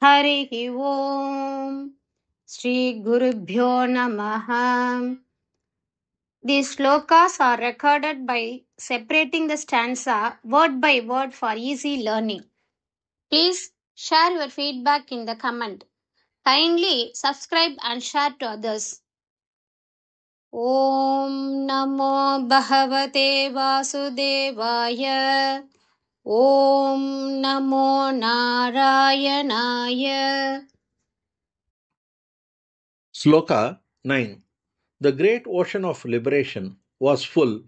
हरिः ओम् श्रीगुरुभ्यो नमः. These slokas are recorded by separating the stanza word by word for easy learning. Please share your feedback in the comment. Kindly subscribe and share to others. ॐ नमो भगवते वासुदेवाय. ॐ नमो नारायणाय. Sloka 9. The great ocean of liberation was full,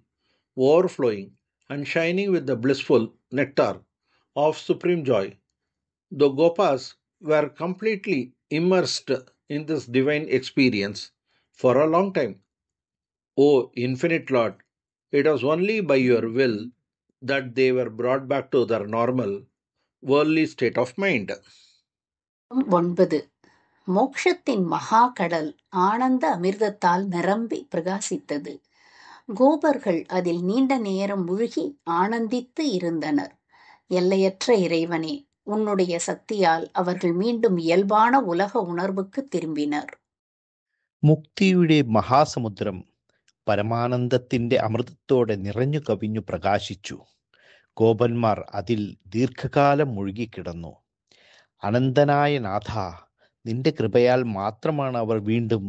overflowing, and shining with the blissful nectar of supreme joy. The Gopas were completely immersed in this divine experience for a long time. O infinite Lord, it was only by your will that they were brought back to their normal, worldly state of mind. 9. மோக்ஷத்தின் மகா கடல் ஆனந்த அமிர்தத்தால் நிரம்பி பிரகாசித்தது. கோபர்கள் அதில் நீண்ட நேரம் மூழ்கி ஆனந்தித்து இருந்தனர். எல்லையற்ற இறைவனே, உன்னுடைய சக்தியால் அவர்கள் மீண்டும் இயல்பான உலக உணர்வுக்கு திரும்பினர். മുക്തിയുടെ മഹാസമുദ്രം പരമാനന്ദത്തിന്റെ അമൃതത്തോടെ നിറഞ്ഞു കവിഞ്ഞു പ്രകാശിച്ചു. ഗോപന്മാർ അതിൽ ദീർഘകാലം മുഴുകിക്കിടന്നു. അനന്തനായ നാഥ, നിന്റെ കൃപയാൽ മാത്രമാണ് അവർ വീണ്ടും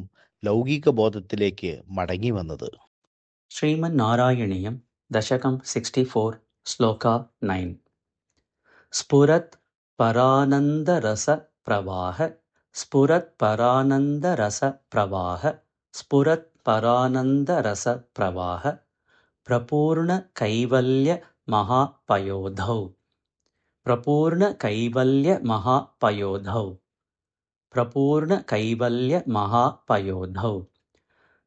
ലൗകിക ബോധത്തിലേക്ക് മടങ്ങി വന്നത്. श्रीमन्नारायणीयं दशकं 64 श्लोका 9 स्फुरत् परानन्दरसप्रवाह स्फुरत् परानन्दरसप्रवाह स्फुरत् परानन्दरसप्रवाह प्रपूर्णकैवल्यमहापयोधौ प्रपूर्णकैवल्यमहापयोधौ प्रपूर्णकैवल्यमहापयोधौ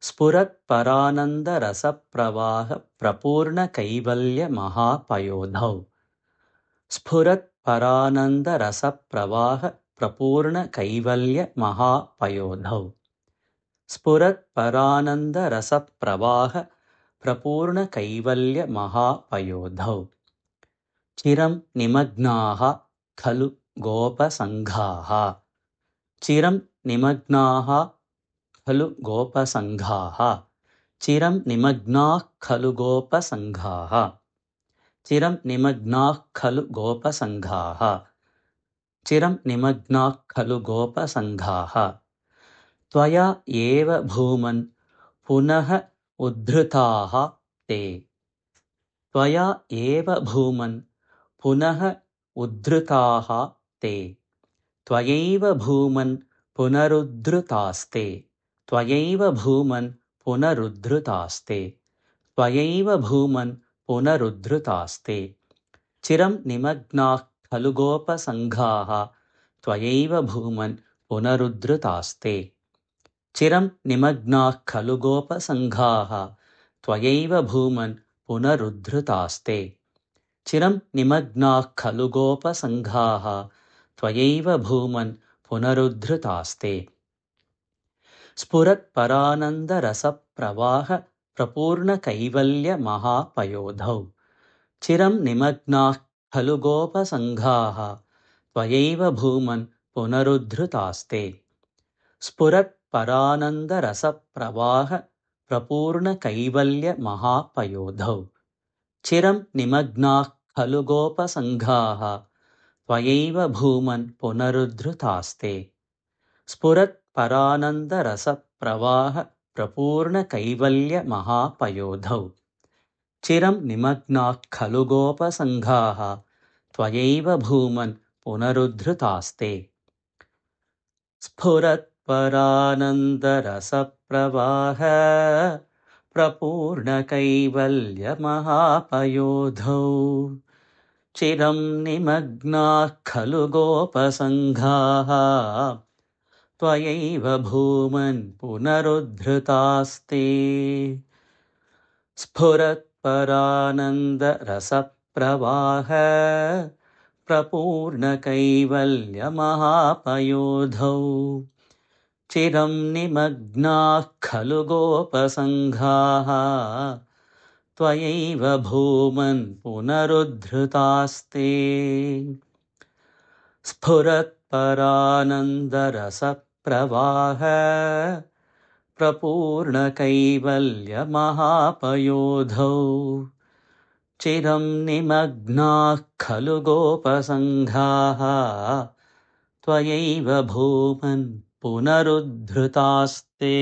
स्फुरत् परानन्दरसप्रवाह प्रपूर्णकैवल्यमहापयोधौ स्फुरत् परानन्दरसप्रवाह प्रपूर्णकैवल्यमहापयोधौ स्फुरत् परानन्दरसप्रवाह प्रपूर्णकैवल्यमहापयोधौ चिरं निमग्नाः खलु गोपसङ्घाः चिरं निमग्नाः खलु गोपसङ्घाः चिरं निमग्नाः खलु गोपसङ्घाः चिरं निमग्नाः खलु गोपसङ्घाः चिरं निमग्नाः खलु गोपसङ्घाः त्वया एव भूमन् पुनः उद्धृताः ते त्वया एव भूमन् पुनः उद्धृताः ते त्वयैव भूमन् पुनरुद्धृतास्ते त्वयैव भूमन् पुनरुद्धृतास्ते त्वयैव भूमन् पुनरुद्धृतास्ते चिरं निमग्नाः खलु गोपसङ्घाः त्वयैव भूमन् पुनरुद्धृतास्ते चिरं निमग्नाः खलु गोपसङ्घाः त्वयैव भूमन् पुनरुद्धृतास्ते चिरं निमग्नाः खलु गोपसङ्घाः त्वयैव भूमन् पुनरुद्धृतास्ते स्फुरत् परानन्दरसप्रवाह प्रपूर्णकैवल्यमहापयोधौ चिरं निमग्नाः खलु गोपसङ्घाः त्वयैव भूमन् पुनरुद्धृतास्ते स्फुरत् परानन्दरसप्रवाह प्रपूर्णकैवल्यमहापयोधौ चिरं निमग्नाः खलु गोपसङ्घाः त्वयैव भूमन् पुनरुद्धृतास्ते स्फुरत् परानन्दरसप्रवाह प्रपूर्णकैवल्यमहापयोधौ चिरं निमग्नाः खलु गोपसङ्घाः त्वयैव भूमन् पुनरुद्धृतास्ते स्फुरत् परानन्दरसप्रवाह प्रपूर्णकैवल्यमहापयोधौ चिरं निमग्नाः खलु गोपसङ्घाः त्वयैव भूमन् पुनरुद्धृतास्ते स्फुरत् परानन्दरसप्रवाह प्रपूर्णकैवल्यमहापयोधौ चिरं निमग्नाः खलु गोपसङ्घाः त्वयैव भूमन् पुनरुद्धृतास्ते स्फुरत् परानन्दरसप्रवाह प्रपूर्णकैवल्यमहापयोधौ चिरं निमग्नाः खलु गोपसङ्घाः त्वयैव भूमन् पुनरुद्धृतास्ते।